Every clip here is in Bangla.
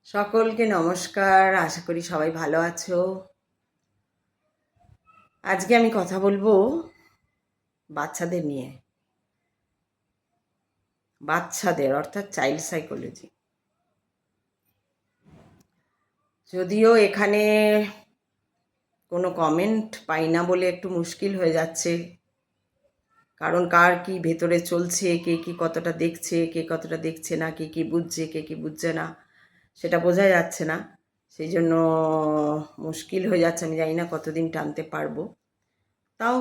সকলকে নমস্কার। আশা করি সবাই ভালো আছো। আজকে আমি কথা বলবো বাচ্চাদের নিয়ে। বাচ্চাদের অর্থাৎ চাইল্ড সাইকোলজি। যদিও এখানে কোনো কমেন্ট পাই না বলে একটু মুশকিল হয়ে যাচ্ছে, কারণ কার কি ভেতরে চলছে, কে কি কতটা দেখছে, কে কতটা দেখছে না, কে কি বুঝছে, কে কি বুঝছে না, সেটা বোঝা যাচ্ছে না। সেই জন্য মুশকিল হয়ে যাচ্ছে। আমি জানি না কতদিন টানতে পারবো, তাও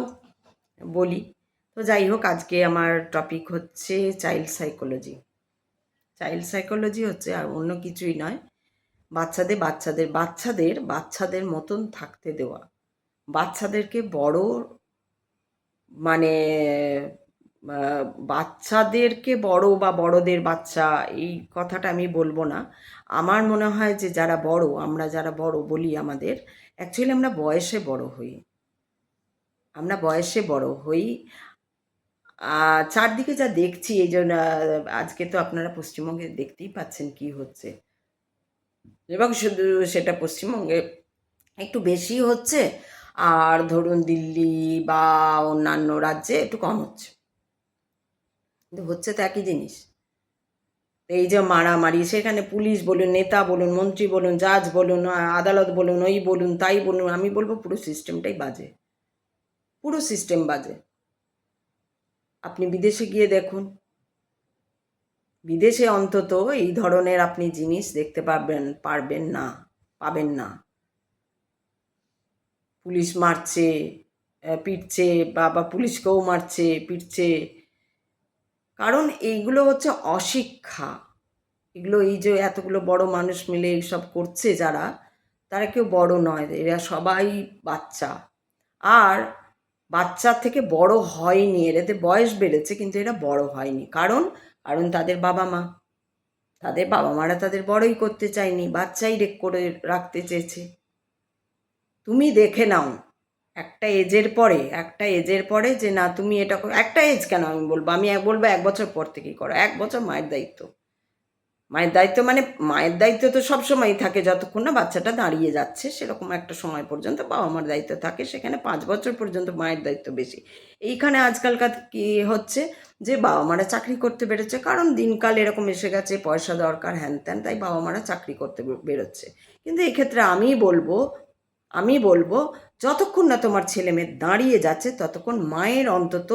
বলি। তো যাই হোক, আজকে আমার টপিক হচ্ছে চাইল্ড সাইকোলজি। চাইল্ড সাইকোলজি হচ্ছে আর অন্য কিছুই নয়, বাচ্চাদের মতন থাকতে দেওয়া। বাচ্চাদেরকে বড় মানে বাচ্চাদেরকে বড় বা বড়দের বাচ্চা, এই কথাটা আমি বলবো না। আমার মনে হয় যে যারা বড়, আমরা যারা বড় বলি, আমাদের অ্যাকচুয়ালি আমরা বয়সে বড় হই। চারদিকে যা দেখছি, এই জন্য আজকে তো আপনারা পশ্চিমবঙ্গে দেখতেই পাচ্ছেন কি হচ্ছে, এবং শুধু সেটা পশ্চিমবঙ্গে একটু বেশি হচ্ছে, আর ধরুন দিল্লি বা অন্যান্য রাজ্যে একটু কম হচ্ছে, কিন্তু হচ্ছে তো একই জিনিস। এই যে মারামারি, সেখানে পুলিশ বলুন, নেতা বলুন, মন্ত্রী বলুন, জাজ বলুন, আদালত বলুন, ওই বলুন, তাই বলুন, আমি বলবো পুরো সিস্টেমটাই বাজে, পুরো সিস্টেম বাজে। আপনি বিদেশে গিয়ে দেখুন, বিদেশে অন্তত এই ধরনের আপনি জিনিস দেখতে পাবেন না। পুলিশ মারছে, পিটছে, বা পুলিশকেও মারছে, পিটছে। কারণ এইগুলো হচ্ছে অশিক্ষা। এগুলো, এই যে এতগুলো বড় মানুষ মিলে এইসব করছে যারা, তারা কেউ বড় নয়, এরা সবাই বাচ্চা। আর বাচ্চা থেকে বড় হয়নি, এদের বয়স বেড়েছে কিন্তু এরা বড় হয়নি। কারণ তাদের বাবা মারা তাদের বড়ই করতে চায়নি, বাচ্চাই করে রাখতে চেয়েছে। তুমি দেখে নাও একটা এজের পরে যে না তুমি এটা একটা এজ কেন, আমি বলবো 1 বছর পর থেকেই করো। 1 বছর মায়ের দায়িত্ব। মানে মায়ের দায়িত্ব তো সবসময়ই থাকে, যতক্ষণ না বাচ্চাটা দাঁড়িয়ে যাচ্ছে সেরকম একটা সময় পর্যন্ত বাবা মার দায়িত্ব থাকে। সেখানে 5 বছর পর্যন্ত মায়ের দায়িত্ব বেশি। এইখানে আজকালকার কি হচ্ছে, যে বাবা মারা চাকরি করতে বেরোচ্ছে, কারণ দিনকাল এরকম এসে গেছে, পয়সা দরকার, হ্যান ত্যান, তাই বাবা মারা চাকরি করতে বেরোচ্ছে। কিন্তু এক্ষেত্রে আমি বলবো যতক্ষণ না তোমার ছেলে মেয়ে দাঁড়িয়ে যাচ্ছে ততক্ষণ মায়ের অন্তত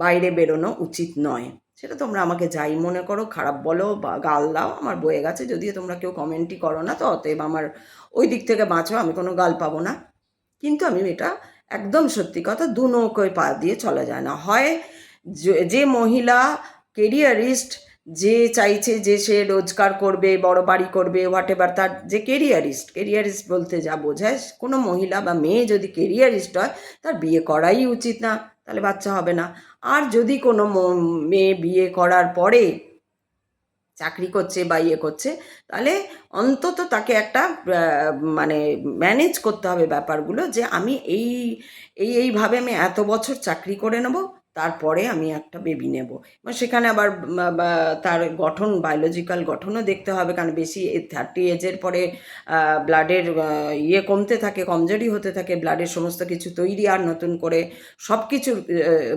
বাইরে বেরোনো উচিত নয়। সেটা তোমরা আমাকে যাই মনে করো, খারাপ বলো বা গাল দাও, আমার বয়ে গেছে। যদিও তোমরা কেউ কমেন্টই করো না, তো অতএব আমার ওই দিক থেকে বাঁচো, আমি কোনো গাল পাবো না। কিন্তু আমি এটা একদম সত্যি কথা, দু নৌকোয় পা দিয়ে চলা যায় না। হয় যে মহিলা কেরিয়ারিস্ট, যে চাইছে যে সে রোজগার করবে, বড় বাড়ি করবে, হোয়াট এভার, তার যে কেরিয়ারিস্ট বলতে যা বোঝায়, কোনো মহিলা বা মেয়ে যদি কেরিয়ারিস্ট হয়, তার বিয়ে করাই উচিত না, তাহলে বাচ্চা হবে না। আর যদি কোনো মেয়ে বিয়ে করার পরে চাকরি করছে বা ইয়ে করছে, তাহলে অন্তত তাকে একটা মানে ম্যানেজ করতে হবে ব্যাপারগুলো, যে আমি এইভাবে আমি এত বছর চাকরি করে নেব, তারপরে আমি একটা বেবি নেব। এবং সেখানে আবার তার গঠন, বায়োলজিক্যাল গঠনও দেখতে হবে, কারণ বেশি 30 এজের পরে ব্লাডের ইয়ে কমতে থাকে, কমজোরি হতে থাকে, ব্লাডের সমস্ত কিছু তৈরি, আর নতুন করে সব কিছুর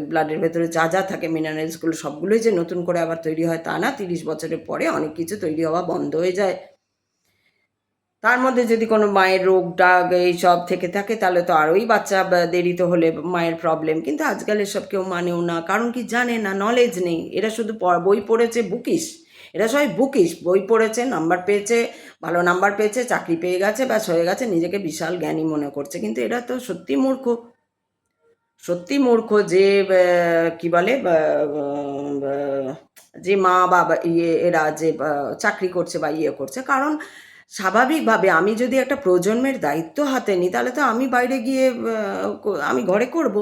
ব্লাডের ভেতরে যা যা থাকে মিনারেলসগুলো সবগুলোই যে নতুন করে আবার তৈরি হয় তা না। 30 বছরের পরে অনেক কিছু তৈরি হওয়া বন্ধ হয়ে যায়। তার মধ্যে যদি কোনো মায়ের রোগ ডাগ এইসব থেকে থাকে, তাহলে তো আরোই বাচ্চা দেরিতে হলে মায়ের প্রবলেম। কিন্তু আজকাল এসব কেউ মানেও না, কারণ কি জানে না, নলেজ নেই। এরা শুধু বই পড়েছে, বুকিশ। এরা সবাই বুকিশ, বই পড়েছে, নাম্বার পেয়েছে, ভালো নাম্বার পেয়েছে, চাকরি পেয়ে গেছে, ব্যাস হয়ে গেছে, নিজেকে বিশাল জ্ঞানী মনে করছে। কিন্তু এরা তো সত্যি মূর্খ। যে কি বলে, যে মা বাবা এরা যে চাকরি করছে বা ইয়ে করছে, কারণ স্বাভাবিকভাবে আমি যদি একটা প্রজন্মের দায়িত্ব হাতে নিই, তাহলে তো আমি বাইরে গিয়ে আমি ঘরে করব।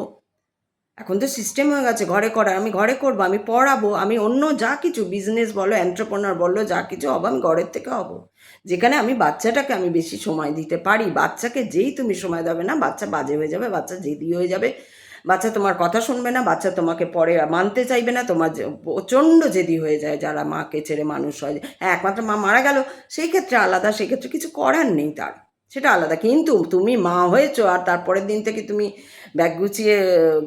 এখন তো সিস্টেম হয়ে গেছে ঘরে করার, আমি ঘরে করব, আমি পড়াবো, আমি অন্য যা কিছু বিজনেস বলো, এন্টারপ্রেনার বলো, যা কিছু হবো আমি ঘরের থেকে হব। যেখানে আমি বাচ্চাটাকে আমি বেশি সময় দিতে পারি। বাচ্চাকে যেই তুমি সময় দেবে না, বাচ্চা বাজে হয়ে যাবে, বাচ্চা জেদি হয়ে যাবে, বাচ্চা তোমার কথা শুনবে না, বাচ্চা তোমাকে পরে মানতে চাইবে না, তোমার প্রচণ্ড জেদি হয়ে যায় যারা মাকে ছেড়ে মানুষ হয়। হ্যাঁ, একমাত্র মা মারা গেল সেই ক্ষেত্রে আলাদা, সেই ক্ষেত্রে কিছু করার নেই তার, সেটা আলাদা। কিন্তু তুমি মা হয়েছো আর তারপরের দিন থেকে তুমি ব্যাগ গুছিয়ে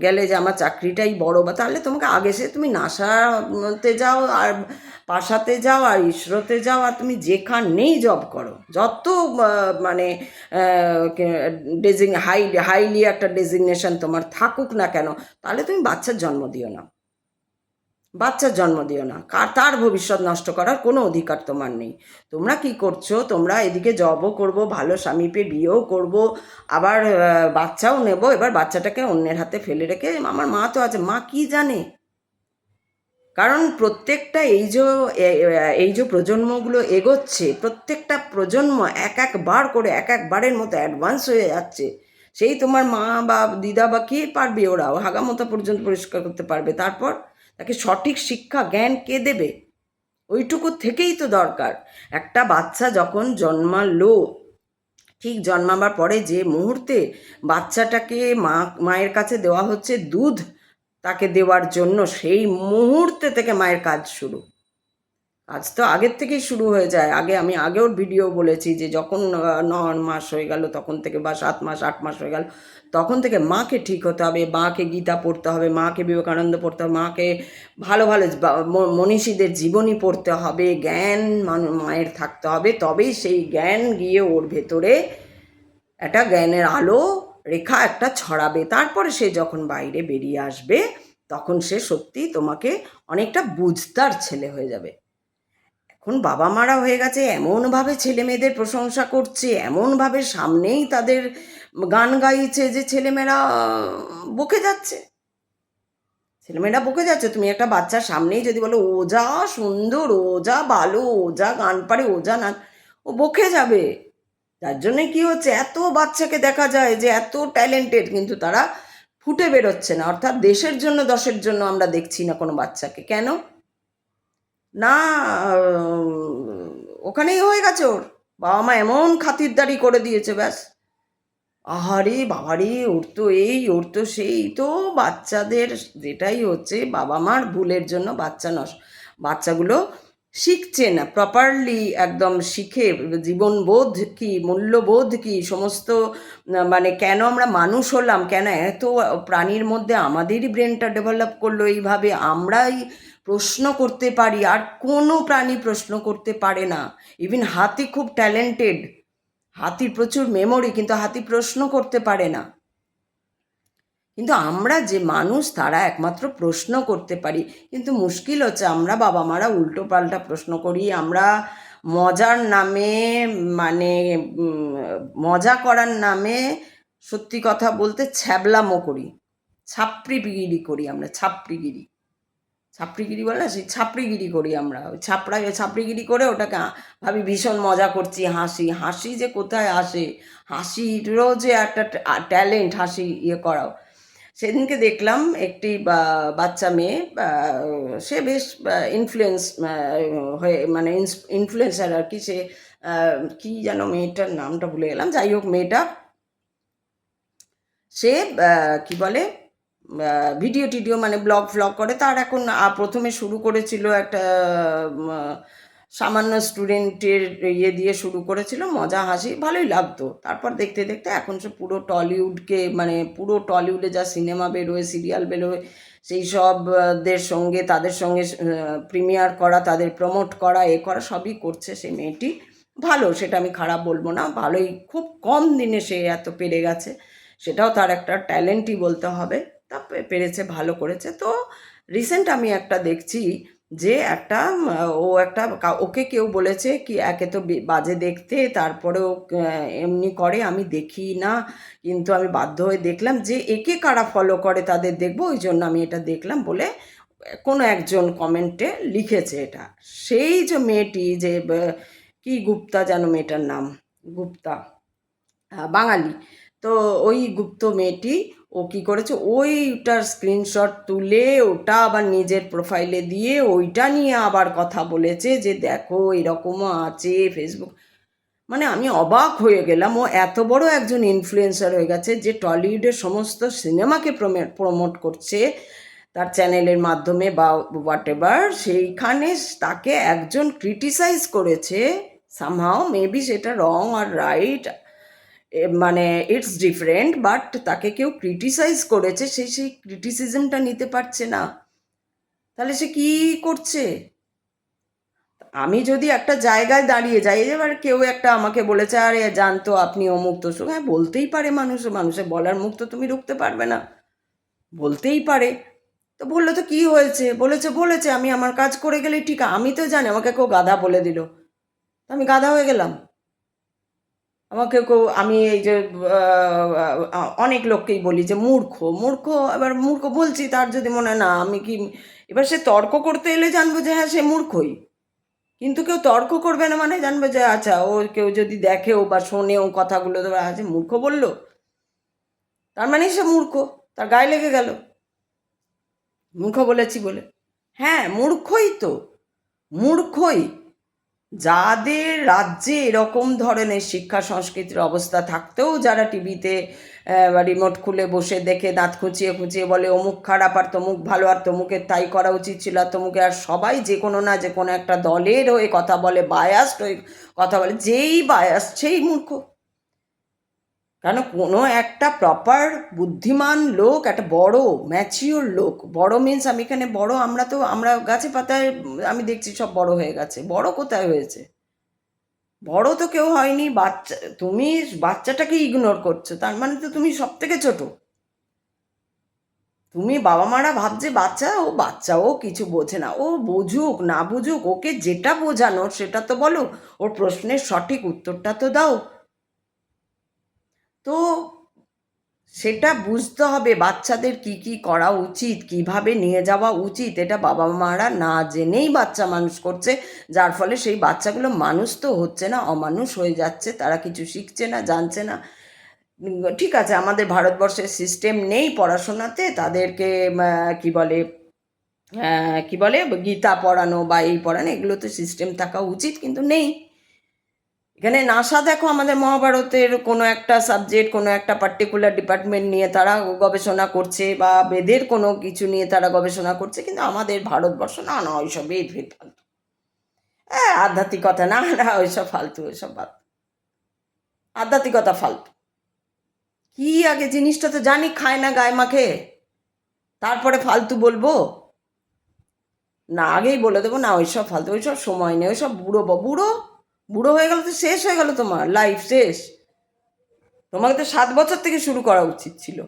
গেলে যে আমার চাকরিটাই বড়, বা তাহলে তোমাকে আগে সে তুমি নাসাতে যাও আর পাশাতে যাও আর ইসরোতে যাও আর তুমি যেখানেই জব করো, যত মানে হাইলি একটা ডেজিগনেশন তোমার থাকুক না কেন, তাহলে তুমি বাচ্চার জন্ম দিও না, বাচ্চার জন্ম দিও না। তার ভবিষ্যৎ নষ্ট করার কোনো অধিকার তোমার নেই। তোমরা কি করছো, তোমরা এদিকে জবও করব, ভালো স্বামী পেয়ে বিয়েও করব, আবার বাচ্চাও নেব, এবার বাচ্চাটাকে অন্যের হাতে ফেলে রেখে আমার মা তো আছে, মা কি জানে? কারণ প্রত্যেকটা এই যে প্রজন্মগুলো এগোচ্ছে, প্রত্যেকটা প্রজন্ম একবার করে একবারের মতো অ্যাডভান্স হয়ে যাচ্ছে। সেই তোমার মা বা দিদা বা কে পারবে, ওরাও হাগামতা পর্যন্ত পরিষ্কার করতে পারবে, তারপর তাকে সঠিক শিক্ষা জ্ঞান কে দেবে? ওইটুকু থেকেই তো দরকার। একটা বাচ্চা যখন জন্মালো, ঠিক জন্মাবার পরে যে মুহূর্তে বাচ্চাটাকে মায়ের কাছে দেওয়া হচ্ছে দুধ তাকে দেওয়ার জন্য, সেই মুহূর্তে থেকে মায়ের কাজ শুরু। কাজ তো আগের থেকেই শুরু হয়ে যায়। আমি আগেও ভিডিও বলেছি যে যখন 9 মাস হয়ে গেল তখন থেকে, বা 7 মাস 8 মাস হয়ে গেল তখন থেকে মাকে ঠিক হতে হবে, মাকে গীতা পড়তে হবে, মাকে বিবেকানন্দ পড়তে হবে, মাকে ভালো ভালো মনীষীদের জীবনী পড়তে হবে, জ্ঞান মায়ের থাকতে হবে, তবেই সেই জ্ঞান গিয়ে ওর ভেতরে একটা জ্ঞানের আলো রেখা একটা ছড়াবে। তারপরে সে যখন বাইরে বেরিয়ে আসবে তখন সে সত্যি তোমাকে অনেকটা বুঝতার ছেলে হয়ে যাবে। এখন বাবা মারা হয়ে গেছে, এমনভাবে ছেলে মেয়েদের প্রশংসা করছে, এমনভাবে সামনেই তাদের গান গাইছে যে ছেলেমেয়েরা বকে যাচ্ছে, ছেলেমেয়েরা বকে যাচ্ছে। তুমি একটা বাচ্চার সামনেই যদি বলো ও যা সুন্দর, ও যা ভালো, ও যা গান পারে, ও যা নাচ, ও বকে যাবে। যার জন্যে কি হচ্ছে, এত বাচ্চাকে দেখা যায় যে এত ট্যালেন্টেড, কিন্তু তারা ফুটে বেরোচ্ছে না। অর্থাৎ দেশের জন্য দশের জন্য আমরা দেখছি না কোনো বাচ্চাকে। কেন না? ওখানেই হয়ে গেছে, ওর বাবা মা এমন খাতিরদারি করে দিয়েছে, ব্যাস। আহারে বাবারে, ওর তো এই, ওর তো সেই, তো বাচ্চাদের যেটাই হচ্ছে, বাবা মার ভুলের জন্য বাচ্চাগুলো শিখছে না প্রপারলি, একদম শিখে জীবনবোধ কি, মূল্যবোধ কি, সমস্ত মানে কেন আমরা মানুষ হলাম, কেন এত প্রাণীর মধ্যে আমাদেরই ব্রেনটা ডেভেলপ করলো এইভাবে, আমরাই প্রশ্ন করতে পারি আর কোনো প্রাণী প্রশ্ন করতে পারে না। ইভিন হাতি খুব ট্যালেন্টেড, হাতির প্রচুর মেমোরি, কিন্তু হাতি প্রশ্ন করতে পারে না। কিন্তু আমরা যে মানুষ তারা একমাত্র প্রশ্ন করতে পারি। কিন্তু মুশকিল হচ্ছে আমরা বাবা মারা উল্টো পাল্টা প্রশ্ন করি। আমরা মজার নামে, মানে মজা করার নামে সত্যি কথা বলতে ছ্যাবলামো করি, ছাপড়িগিরি করি, আমরা ছাপড়িগিরি বলে না, সেই ছাপড়িগিরি করি আমরা। ওই ছাপড়িগিরি করে ওটাকে ভাবি ভীষণ মজা করছি, হাসি যে কোথায় আসে, হাসিরও যে একটা ট্যালেন্ট, হাসি ইয়ে করাও। সেদিনকে দেখলাম একটি বাচ্চা মেয়ে, সে বেশ ইনফ্লুয়েন্স হয়ে, মানে ইনফ্লুয়েন্সার আর কি, সে কি যেন মেয়েটার নামটা ভুলে গেলাম, যাই হোক মেয়েটা, সে কি বলে ভিডিও টিডিও মানে ব্লগ ফ্লগ করে। তার এখন প্রথমে শুরু করেছিল একটা সামান্য স্টুডেন্টের ইয়ে দিয়ে শুরু করেছিল, মজা হাসি ভালোই লাগতো। তারপর দেখতে দেখতে এখন সে পুরো টলিউডকে, মানে পুরো টলিউডে যা সিনেমা বেরোয়, সিরিয়াল বেরোয়, সেই সবদের সঙ্গে, তাদের সঙ্গে প্রিমিয়ার করা, তাদের প্রমোট করা, এ করা সবই করছে সেই মেয়েটি। ভালো, সেটা আমি খারাপ বলবো না, ভালোই, খুব কম দিনে সে এত পেরে গেছে, সেটাও তার একটা ট্যালেন্টই বলতে হবে। তা পেরেছে, ভালো করেছে। তো রিসেন্ট আমি একটা দেখছি যে একটা ওকে কেউ বলেছে কি, একে তো বাজে দেখতে, তারপরেও এমনি করে, আমি দেখি না, কিন্তু আমি বাধ্য হয়ে দেখলাম যে একে কারা ফলো করে তাদের দেখবো, ওই জন্য আমি এটা দেখলাম বলে কোনো একজন কমেন্টে লিখেছে এটা। সেই যে মেয়েটি, যে কি গুপ্তা যেন মেয়েটার নাম, গুপ্তা, বাঙালি, তো ওই গুপ্ত মেয়েটি ও কী করেছে, ওইটার স্ক্রিনশট তুলে ওটা আবার নিজের প্রোফাইলে দিয়ে ওইটা নিয়ে আবার কথা বলেছে যে দেখো এরকমও আছে ফেসবুক। মানে আমি অবাক হয়ে গেলাম, ও এত বড় একজন ইনফ্লুয়েন্সার হয়ে গেছে যে টলিউডের সমস্ত সিনেমাকে প্রমোট করছে তার চ্যানেলের মাধ্যমে বা হোয়াট এভার, সেইখানে তাকে একজন ক্রিটিসাইজ করেছে। সামহাও মেবি সেটা রং আর রাইট, মানে ইটস ডিফারেন্ট, বাট তাকে কেউ ক্রিটিসাইজ করেছে, সে সেই ক্রিটিসিজমটা নিতে পারছে না, তাহলে সে কি করছে? আমি যদি একটা জায়গায় দাঁড়িয়ে যাই, এবার কেউ একটা আমাকে বলেছে আরে জানতো আপনি অমুক তো, হ্যাঁ বলতেই পারে, মানুষের বলার মুখ তো তুমি রুখতে পারবে না, বলতেই পারে। তো বললো তো কি হয়েছে, বলেছে আমি আমার কাজ করে গেলেই ঠিক। আমি তো জানি আমাকে কেউ গাধা বলে দিল, আমি গাধা হয়ে গেলাম? আমাকে কেউ, আমি এই যে অনেক লোককেই বলি যে মূর্খ মূর্খ, এবার মূর্খ বলছি, তার যদি মনে হয় না আমি কি, এবার সে তর্ক করতে এলে জানবো যে হ্যাঁ সে মূর্খই। কিন্তু কেউ তর্ক করবে না মানে জানবে যে আচ্ছা, ও কেউ যদি দেখেও বা শোনেও কথাগুলো, তো আচ্ছা মূর্খ বললো, তার মানে সে মূর্খ, তার গায়ে লেগে গেল মূর্খ বলেছি বলে। হ্যাঁ মূর্খই তো, মূর্খই। যাদের রাজ্যে এরকম ধরনের শিক্ষা সংস্কৃতির অবস্থা থাকতেও যারা টিভিতে রিমোট খুলে বসে দেখে দাঁত খুঁচিয়ে খুঁচিয়ে বলে অমুক খারাপ আর তমুক ভালো আর তমুকের তাই করা উচিত ছিল আর তমুকে, আর সবাই যে কোনো না যে কোনো একটা দলের হয়ে কথা বলে, বায়াসড হয়ে কথা বলে, যেই বায়াস সেই মূর্খ। কেন কোনো একটা প্রপার বুদ্ধিমান লোক, একটা বড় ম্যাচিওর লোক, বড় মিন্স আমি এখানে বড়, আমরা গাছে পাতায় আমি দেখছি সব বড় হয়ে গেছে, বড় কোথায় হয়েছে? বড় তো কেউ হয়নি। বাচ্চা, তুমি বাচ্চাটাকে ইগনোর করছো, তার মানে তো তুমি সব থেকে ছোট। তুমি বাবা মারা ভাবছে বাচ্চাও কিছু বোঝে না, ও বুঝুক না বুঝুক, ওকে যেটা বোঝানোর সেটা তো বলো, ওর প্রশ্নের সঠিক উত্তরটা তো দাও। তো সেটা বুঝতে হবে বাচ্চাদের কি কি করা উচিত, কিভাবে নিয়ে যাওয়া উচিত, এটা বাবা মারা না জেনেই বাচ্চা মানুষ করছে, যার ফলে সেই বাচ্চাগুলো মানুষ তো হচ্ছে না, অমানুষ হয়ে যাচ্ছে, তারা কিছু শিখছে না, জানছে না। ঠিক আছে, আমাদের ভারতবর্ষের সিস্টেম নেই পড়াশোনাতে, তাদেরকে কি বলে কি বলে গীতা পড়ানো বা এই পড়ানো, এগুলো তো সিস্টেম থাকা উচিত, কিন্তু নেই। এখানে নাসা দেখো আমাদের মহাভারতের কোনো একটা সাবজেক্ট, কোনো একটা পার্টিকুলার ডিপার্টমেন্ট নিয়ে তারা গবেষণা করছে, বা বেদের কোনো কিছু নিয়ে তারা গবেষণা করছে, কিন্তু আমাদের ভারতবর্ষ না না ওইসব বেদ ভেদ ফালতু, হ্যাঁ আধ্যাত্মিকতা না না ওইসব ফালতু, ওইসব ফালতু, আধ্যাত্মিকতা ফালতু। কি আগে জিনিসটা তো জানি, খায় না গায়ে মাখে, তারপরে ফালতু বলবো না? আগেই বলে দেবো না ওইসব ফালতু, ওইসব সময় নেই, ওইসব বুড়ো বুড়ো বুড়ো হয়ে গেল তো শেষ হয়ে গেল, তোমার লাইফ শেষ। তোমাকে তো 7 বছর থেকে শুরু করা উচিত ছিল,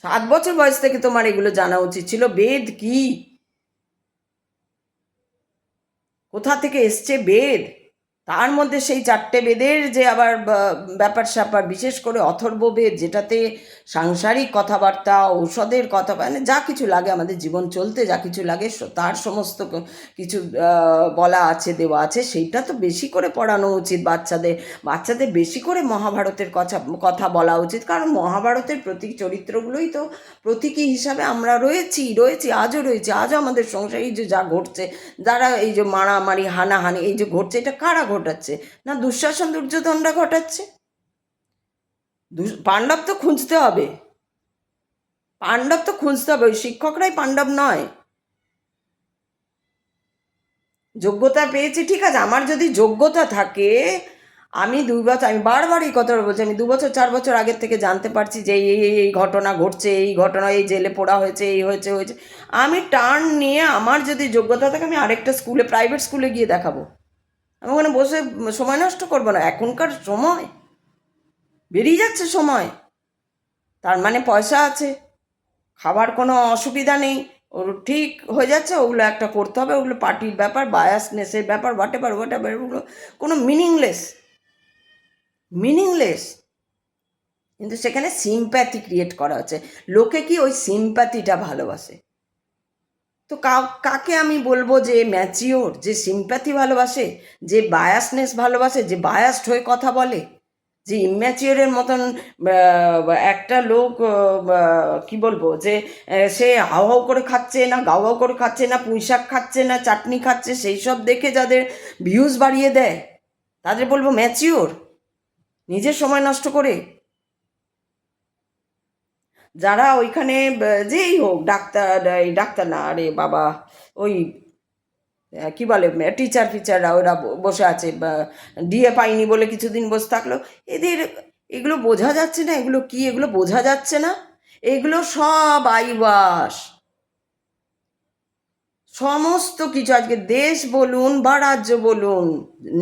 7 বছর বয়স থেকে তোমার এগুলো জানা উচিত ছিল। বেদ কি, কোথা থেকে এসছে বেদ, তার মধ্যে সেই 4টে বেদের যে আবার ব্যাপার স্যাপার, বিশেষ করে অথর্ব বেদ, যেটাতে সাংসারিক কথাবার্তা, ঔষধের কথা, মানে যা কিছু লাগে আমাদের জীবন চলতে যা কিছু লাগে তার সমস্ত কিছু বলা আছে, দেওয়া আছে, সেইটা তো বেশি করে পড়ানো উচিত বাচ্চাদের। বাচ্চাদের বেশি করে মহাভারতের কথা কথা বলা উচিত, কারণ মহাভারতের প্রতীক চরিত্রগুলোই তো প্রতীকী হিসাবে আমরা রয়েছি আজও রয়েছি। আজও আমাদের সংসারে এই যে যা ঘটছে, যারা এই যে মারামারি হানাহানি এই যে ঘটছে, এটা কারা ঘটাচ্ছে? না দুঃশাসন দুর্যোধনরা ঘটাচ্ছে। পাণ্ডব তো খুঁজতে হবে, পাণ্ডব তো খুঁজতে হবে, ওই শিক্ষকরাই পাণ্ডব নয়। যোগ্যতা পেয়েছি ঠিক আছে, আমার যদি যোগ্যতা থাকে, আমি 2 বছর, আমি বারবার এই কথাটা বলছি, আমি 2 বছর 4 বছর আগের থেকে জানতে পারছি যে এই ঘটনা ঘটছে, এই ঘটনা, এই জেলে পোড়া হয়েছে, এই হয়েছে, আমি টার্ন নিয়ে আমার যদি যোগ্যতা থাকে আমি আরেকটা স্কুলে, প্রাইভেট স্কুলে গিয়ে দেখাবো। আমি ওখানে বসে সময় নষ্ট করবো না। এখনকার সময় বেরিয়ে যাচ্ছে সময়, তার মানে পয়সা আছে, খাবার কোনো অসুবিধা নেই, ওর ঠিক হয়ে যাচ্ছে, ওগুলো একটা করতে হবে, ওগুলো পার্টির ব্যাপার, বায়াসনেসের ব্যাপার, হোয়াট এভার ওগুলো কোনো মিনিংলেস। কিন্তু সেখানে সিম্প্যাথি ক্রিয়েট করা হচ্ছে, লোকে কি ওই সিম্প্যাথিটা ভালোবাসে। তো কাকে আমি বলবো যে ম্যাচিওর, যে সিম্প্যাথি ভালোবাসে, যে বায়াসনেস ভালোবাসে, যে বায়াসড হয়ে কথা বলে, যে ইম্যাচিওরের মতন একটা লোক, কি বলবো, যে সে হাও হাও করে খাচ্ছে না, গাও গাও করে খাচ্ছে না, পুঁই শাক খাচ্ছে না, চাটনি খাচ্ছে, সেই সব দেখে যাদের ভিউজ বাড়িয়ে দেয়, তাদের বলবো ম্যাচিওর, নিজের সময় নষ্ট করে? যারা ওইখানে যেই হোক, ডাক্তার, এই ডাক্তার না, আরে বাবা, ওই কি বলে, টিচার ফিচাররা ওরা বসে আছে, ডিএ পাইনি বলে কিছুদিন বসে থাকলো। এদের এগুলো বোঝা যাচ্ছে না, এগুলো কি, এগুলো বোঝা যাচ্ছে না? এগুলো সব আইবাস, সমস্ত কিছু। আজকে দেশ বলুন বা রাজ্য বলুন,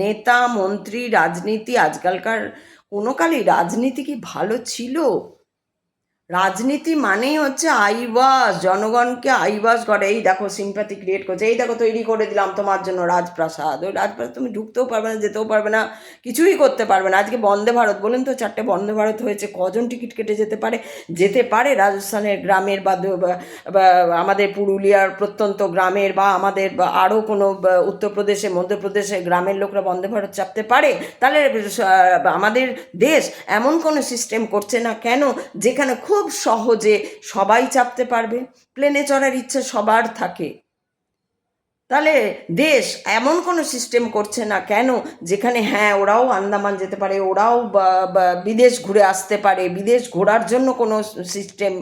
নেতা মন্ত্রী, রাজনীতি, আজকালকার কোনো কালেই রাজনীতি কি ভালো ছিল? রাজনীতি মানেই হচ্ছে আইবাস, জনগণকে আইবাস করে। এই দেখো সিম্প্যাথি ক্রিয়েট করছে, এই দেখো তৈরি করে দিলাম তোমার জন্য রাজপ্রাসাদ। ওই রাজপ্রাসাদ তুমি ঢুকতেও পারবে না, যেতেও পারবে না, কিছুই করতে পারবে না। আজকে বন্দে ভারত বলুন তো, 4টে বন্দে ভারত হয়েছে, কজন টিকিট কেটে যেতে পারে? যেতে পারে রাজস্থানের গ্রামের বা আমাদের পুরুলিয়ার প্রত্যন্ত গ্রামের, বা আমাদের আরও কোনো উত্তরপ্রদেশে, মধ্যপ্রদেশে গ্রামের লোকরা বন্দে ভারত চাপতে পারে? তাহলে আমাদের দেশ এমন কোনো সিস্টেম করছে না কেন যেখানে খুব সহজে সবাই চাপতে পারবে? প্লেনে চড়ার ইচ্ছে সবার থাকে। তাহলে দেশ এমন কোনো সিস্টেম করছে না কেন যেখানে হ্যাঁ ওরাও আন্দামান যেতে পারে, ওরাও বিদেশ ঘুরে আসতে পারে? বিদেশ ঘোরার জন্য কোনো সিস্টেম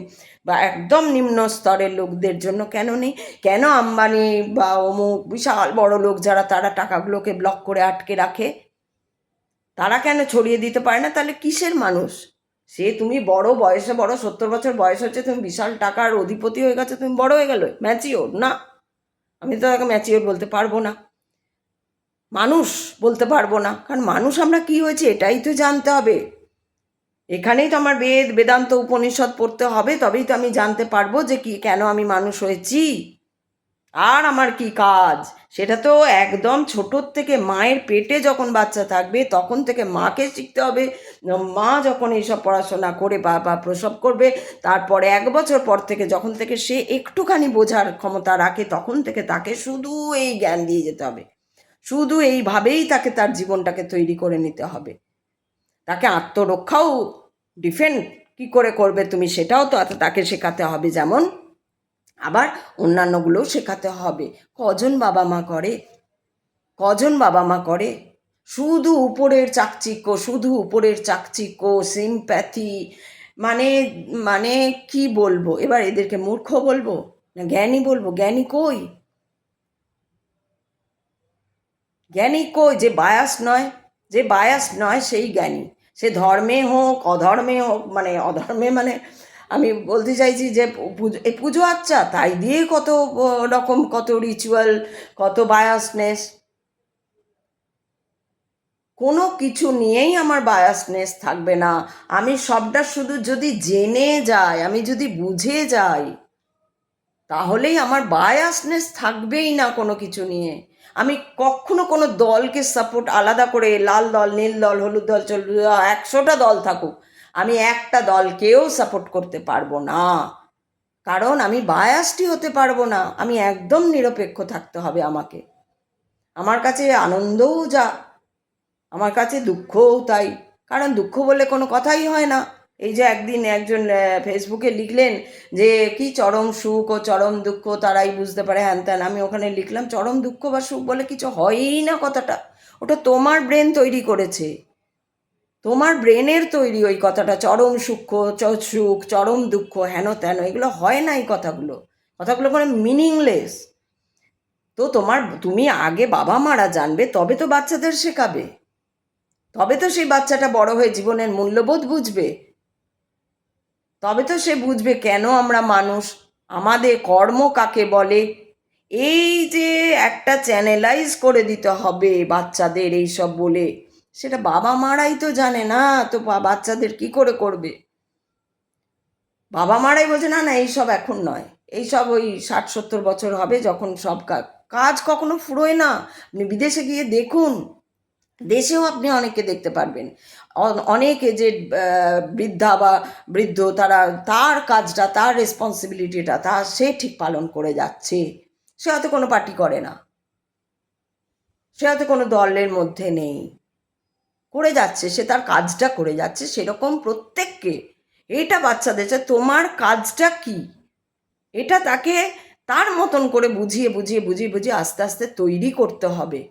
বা একদম নিম্ন স্তরের লোকদের জন্য কেন নেই? কেন আম্বানি বা অমুক বিশাল বড় লোক যারা, তারা টাকাগুলোকে ব্লক করে আটকে রাখে? তারা কেন ছড়িয়ে দিতে পারে না? তাহলে কিসের মানুষ সে? তুমি বড় বয়সে, বড় 70 বছর বয়স হচ্ছে, তুমি বিশাল টাকার অধিপতি হয়ে গেছো, তুমি বড় হয়ে গেলো, ম্যাচিওর না? আমি তো তাকে ম্যাচিওর বলতে পারবো না, মানুষ বলতে পারবো না। কারণ মানুষ আমরা কি হয়েছে এটাই তো জানতে হবে। এখানেই তো আমার বেদান্ত উপনিষদ পড়তে হবে, তবেই তো আমি জানতে পারবো যে কি, কেন আমি মানুষ হয়েছি আর আমার কি কাজ। সেটা তো একদম ছোটোর থেকে, মায়ের পেটে যখন বাচ্চা থাকবে তখন থেকে মাকে শিখতে হবে। মা যখন এইসব পড়াশোনা করে বা প্রসব করবে, তারপরে 1 বছর পর থেকে, যখন থেকে সে একটুখানি বোঝার ক্ষমতা রাখে, তখন থেকে তাকে শুধু এই জ্ঞান দিয়ে যেতে হবে। শুধু এইভাবেই তাকে তার জীবনটাকে তৈরি করে নিতে হবে। তাকে আত্মরক্ষাও, ডিফেন্ড কি করে করবে তুমি, সেটাও তো তাকে শেখাতে হবে। যেমন আবার অন্যান্যগুলোও শেখাতে হবে। কজন বাবা মা করে? কজন বাবা মা করে? শুধু উপরের চাকচিক্য, শুধু উপরের চাকচিক্য, সিম্প্যাথি, মানে মানে কি বলবো এবার? এদেরকে মূর্খ বলবো না জ্ঞানী বলবো? জ্ঞানী কই? জ্ঞানী কই? যে বায়াস নয়, যে বায়াস নয় সেই জ্ঞানী। সে ধর্মে হোক, অধর্মে হোক, মানে অধর্মে মানে আমি বলতে চাইছি যে এই পুজো আচ্ছা তাই দিয়ে কত রকম, কত রিচুয়াল, কত বায়াসনেস। কোনো কিছু নিয়েই আমার বায়াসনেস থাকবে না। আমি সবটা শুধু যদি জেনে যাই, আমি যদি বুঝে যাই, তাহলেই আমার বায়াসনেস থাকবেই না কোনো কিছু নিয়ে। আমি কখনো কোনো দলকে সাপোর্ট আলাদা করে, লাল দল, নীল দল, হলুদ দল, 100টা দল থাকুক, আমি একটা দলকেও সাপোর্ট করতে পারবো না। কারণ আমি বায়াসটি হতে পারবো না। আমি একদম নিরপেক্ষ থাকতে হবে আমাকে। আমার কাছে আনন্দও যা, আমার কাছে দুঃখও তাই। কারণ দুঃখ বললে কোনো কথাই হয় না। এই যে একদিন একজন ফেসবুকে লিখলেন যে কি চরম সুখ ও চরম দুঃখ তারাই বুঝতে পারে, হ্যান ত্যান। আমি ওখানে লিখলাম চরম দুঃখ বা সুখ বলে কিছু হয়ই না কথাটা। ওটা তোমার ব্রেন তৈরি করেছে, তোমার ব্রেনের তৈরি ওই কথাটা। চরম সুখ, সুখ, চরম দুঃখ, হেন তেন, এগুলো হয় না। এই কথাগুলো, কথাগুলো মানে মিনিংলেস। তো তুমি আগে বাবা মারা জানবে, তবে তো বাচ্চাদের শেখাবে, তবে তো সেই বাচ্চাটা বড় হয়ে জীবনের মূল্যবোধ বুঝবে, তবে তো সে বুঝবে কেন আমরা মানুষ, আমাদের কর্ম কাকে বলে। এই যে একটা চ্যানেলাইজ করে দিতে হবে বাচ্চাদের এইসব বলে, সেটা বাবা মারাই তো জানে না, তো বাচ্চাদের কি করে করবে? বাবা মারাই বলছে না না এইসব এখন নয়, এইসব ওই 60-70 বছর হবে যখন সব কাজ কখনো ফুরোয় না। আপনি বিদেশে গিয়ে দেখুন, দেশেও আপনি অনেককে দেখতে পারবেন, অনেকে যে বৃদ্ধা বা বৃদ্ধ, তারা তার কাজটা, তার রেসপন্সিবিলিটিটা সে ঠিক পালন করে যাচ্ছে। সে হয়তো কোনো পার্টি করে না, সে হয়তো কোনো দলের মধ্যে নেই, করে যাচ্ছে, সে তার কাজটা করে যাচ্ছে। সেরকম প্রত্যেককে, এটা বাচ্চাদের তোমার কাজটা কি, এটা তাকে তার মতন করে বুঝিয়ে বুঝিয়ে বুঝিয়ে বুঝিয়ে আস্তে আস্তে তৈরি করতে হবে।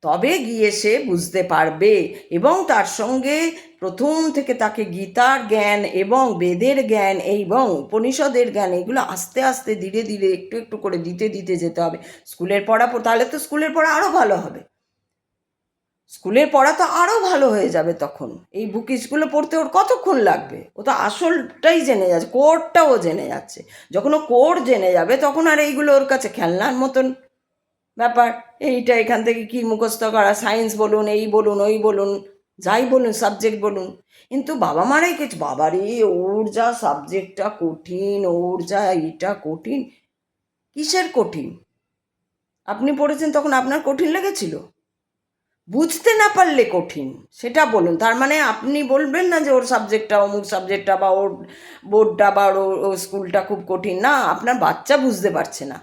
তবে গিয়ে সে বুঝতে পারবে। এবং তার সঙ্গে প্রথম থেকে তাকে গীতার জ্ঞান এবং বেদের জ্ঞান এবং উপনিষদের জ্ঞান এগুলো আস্তে আস্তে ধীরে ধীরে একটু একটু করে দিতে দিতে যেতে হবে। স্কুলের পড়া তাহলে তো স্কুলের পড়া আরও ভালো হবে, স্কুলের পড়া তো আরও ভালো হয়ে যাবে তখন। এই বুকিশগুলো পড়তে ওর কতক্ষণ লাগবে? ও তো আসলটাই জেনে যাচ্ছে, কোডটাও জেনে যাচ্ছে। যখন ও কোড জেনে যাবে তখন আর এইগুলো ওর কাছে খেলনার মতন ব্যাপার। এইটা এখান থেকে কি মুখস্থ করা, সায়েন্স বলুন, এই বলুন, ওই বলুন, যাই বলুন, সাবজেক্ট বলুন। কিন্তু বাবা মারাই কিছু, বাবারে ওর যা সাবজেক্টটা কঠিন, ওর যা এটা কঠিন। কিসের কঠিন? আপনি পড়েছেন তখন আপনার কঠিন লেগেছিল? বুঝতে না পারলে কঠিন সেটা বলুন। তার মানে আপনি বলবেন না যে ওর সাবজেক্টটা, অমুক সাবজেক্টটা বা ওর বোর্ডটা বা ওর স্কুলটা খুব কঠিন। না, আপনার বাচ্চা বুঝতে পারছে না।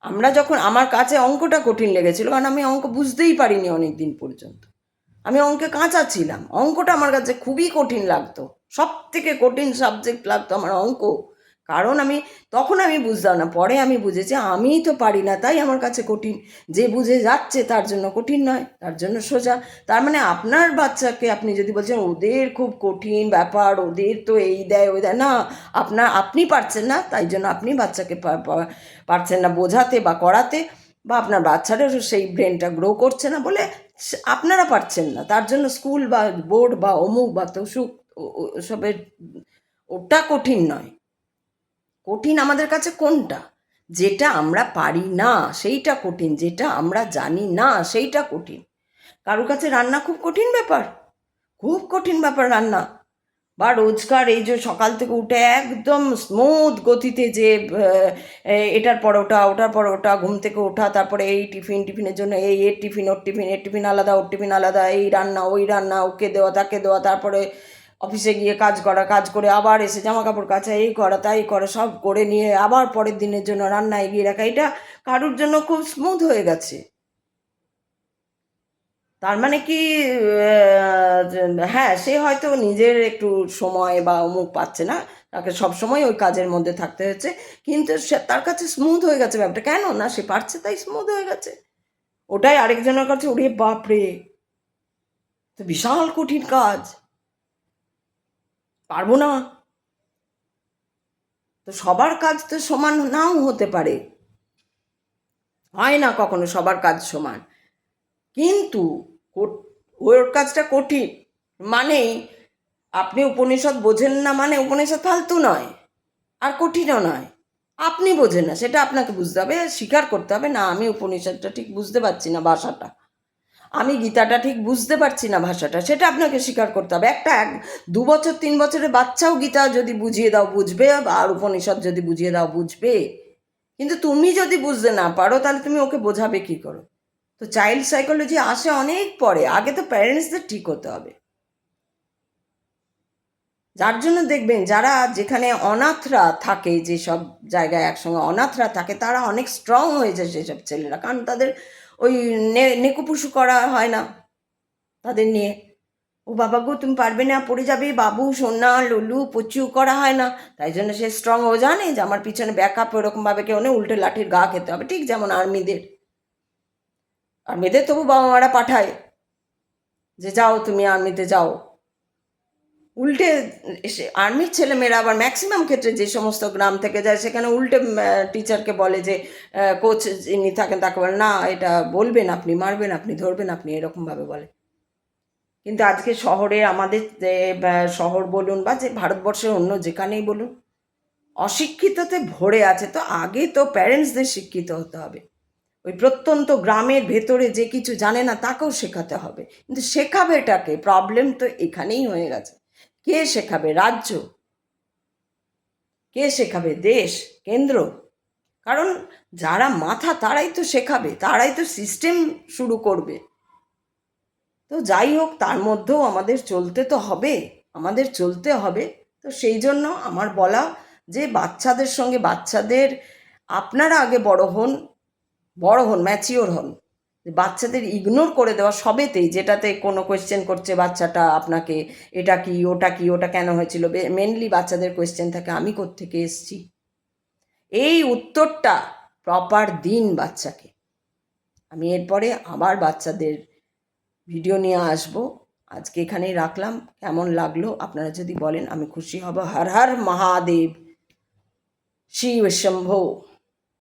আমরা যখন, আমার কাছে অঙ্কটা কঠিন লেগেছিল কারণ আমি অঙ্ক বুঝতেই পারিনি অনেক দিন পর্যন্ত। আমি অঙ্কে কাঁচা ছিলাম, অঙ্কটা আমার কাছে খুবই কঠিন লাগতো, সব থেকে কঠিন সাবজেক্ট লাগতো আমার অঙ্ক। কারণ তখন আমি বুঝতাম না, পরে আমি বুঝেছি আমিই তো পারি না তাই আমার কাছে কঠিন। যে বুঝে যাচ্ছে তার জন্য কঠিন নয়, তার জন্য সোজা। তার মানে আপনার বাচ্চাকে আপনি যদি বলছেন ওদের খুব কঠিন ব্যাপার, ওদের তো এই দেয় ওই দেয়, না, আপনি পারছেন না তাই জন্য আপনি বাচ্চাকে পারছেন না বোঝাতে বা করাতে, বা আপনার বাচ্চারও সেই ব্রেনটা গ্রো করছে না বলে আপনারা পারছেন না, তার জন্য স্কুল বা বোর্ড বা অমুক বা তসুক ওসবের ওটা কঠিন নয়। কঠিন আমাদের কাছে কোনটা? যেটা আমরা পারি না সেইটা কঠিন, যেটা আমরা জানি না সেইটা কঠিন। কারোর কাছে রান্না খুব কঠিন ব্যাপার, খুব কঠিন ব্যাপার রান্না, বা রোজকার এই যে সকাল থেকে উঠে একদম স্মুথ গতিতে যে এটার পর ওটা, ওটার পর ওটা, ঘুম থেকে ওঠা, তারপরে এই টিফিনের জন্য এই এর টিফিন, ওর টিফিন, এর টিফিন আলাদা, ওর টিফিন আলাদা, এই রান্না ওই রান্না, ওকে দেওয়া তাকে দেওয়া, তারপরে অফিসে গিয়ে কাজ করা, কাজ করে আবার এসে জামা কাপড় কাচা, এই করা তাই করা, সব করে নিয়ে আবার পরের দিনের জন্য রান্না এগিয়ে রাখা, এটা কারুর জন্য খুব স্মুথ হয়ে গেছে। তার মানে কি হ্যাঁ, সে হয়তো নিজের একটু সময় বা অমুক পাচ্ছে না, তাকে সবসময় ওই কাজের মধ্যে থাকতে হচ্ছে, কিন্তু সে তার কাছে স্মুথ হয়ে গেছে ব্যাপারটা। কেন না, সে পারছে তাই স্মুথ হয়ে গেছে। ওটাই আরেকজনের কাছে ওরে বাপরে, তো বিশাল কঠিন কাজ, পারবো না। তো সবার কাজ তো সমান নাও হতে পারে, হয় না কখনো সবার কাজ সমান, কিন্তু ওর কাজটা কঠিন মানেই আপনি উপনিষদ বোঝেন না মানে উপনিষদ ফালতু নয় আর কঠিনও নয়। আপনি বোঝেন না, সেটা আপনাকে বুঝতে হবে, স্বীকার করতে হবে, না আমি উপনিষদটা ঠিক বুঝতে পারছি না ভাষাটা, আমি গীতাটা ঠিক বুঝতে পারছি না ভাষাটা, সেটা আপনাকে স্বীকার করতে হবে। একটা 2 বছর 3 বছরের বাচ্চাও গীতা যদি বুঝিয়ে দাও বুঝবে, আর উপনিষদ যদি বুঝিয়ে দাও বুঝবে। কিন্তু তুমি যদি বুঝতে না পারো তাহলে তুমি ওকে বোঝাবে কী করো? তো চাইল্ড সাইকোলজি আসে অনেক পরে, আগে তো প্যারেন্টসদের ঠিক হতে হবে। যার জন্য দেখবেন যারা যেখানে অনাথরা থাকে, যেসব জায়গায় একসঙ্গে অনাথরা থাকে, তারা অনেক স্ট্রং হয়েছে সেসব ছেলেরা, কারণ তাদের ওই নেকুপুসু করা হয় না তাদের নিয়ে। ও বাবা গো তুমি পারবে না, পড়ে যাবে, বাবু সোনা লুলু পচু করা হয় না, তাই জন্য সে স্ট্রং। ও জানে যে আমার পিছনে ব্যাকআপ ওরকমভাবে কেউ নেই, উল্টে লাঠির গা খেতে হবে, ঠিক যেমন আর্মিদের তবু বাবা মারা পাঠায় যে যাও তুমি আর্মিতে যাও। উল্টে আর্মির ছেলেমেয়েরা আবার ম্যাক্সিমাম ক্ষেত্রে যে সমস্ত গ্রাম থেকে যায় সেখানে উল্টে টিচারকে বলে যে কোচ যিনি থাকেন তাকে বলে না এটা বলবেন আপনি, মারবেন আপনি, ধরবেন আপনি, এরকমভাবে বলে। কিন্তু আজকে শহরে আমাদের শহর বলুন বা যে ভারতবর্ষের অন্য যেখানেই বলুন, অশিক্ষিততে ভরে আছে। তো আগে তো প্যারেন্টসদের শিক্ষিত হতে হবে, ওই প্রত্যন্ত গ্রামের ভেতরে যে কিছু জানে না তাকেও শেখাতে হবে। কিন্তু শেখাবে এটাকে, প্রবলেম তো এখানেই হয়ে গেছে। কে শেখাবে? রাজ্য? কে শেখাবে? দেশ, কেন্দ্র? কারণ যারা মাথা তারাই তো শেখাবে, তারাই তো সিস্টেম শুরু করবে। তো যাই হোক, তার মধ্যেও আমাদের চলতে তো হবে, আমাদের চলতে হবে। তো সেই জন্য আমার বলা যে বাচ্চাদের সঙ্গে বাচ্চাদের, আপনারা আগে বড় হন, ম্যাচিওর হন। বাচ্চাদের ইগনোর করে দেওয়া সবেতেই, যেটাতে কোনো কোয়েশ্চেন করছে বাচ্চাটা আপনাকে, এটা কি ওটা কি, ওটা কেন হয়েছিল, মেনলি বাচ্চাদের কোয়েশ্চেন থাকে আমি কোত্থেকে এসছি, এই উত্তরটা প্রপার দিন বাচ্চাকে। আমি এরপরে আবার বাচ্চাদের ভিডিও নিয়ে আসবো। আজকে এখানেই রাখলাম। কেমন লাগলো আপনারা যদি বলেন আমি খুশি হব। হর হর মহাদেব, শিব শম্ভো।